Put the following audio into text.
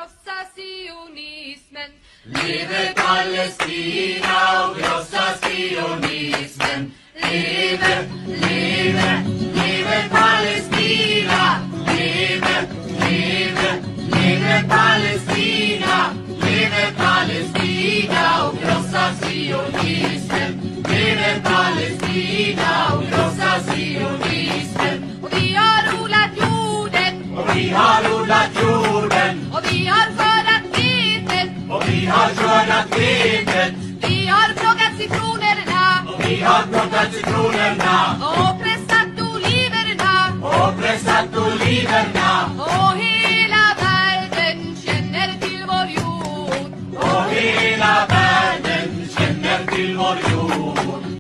krossa sionismen. Leve Palestina och krossa sionismen. Leve, leve, leve Palestina. Leve, leve, leve Palestina. Leve Palestina och krossa sionismen. Leve Palestina och krossa sionismen. Och vi har odlat jorden. Och vi har odlat jorden. Och vi har skördat vetet. Och vi har skördat vetet. Vi har plockat citronerna. Och vi har plockat citronerna. Och pressat oliverna. Och pressat oliverna. Och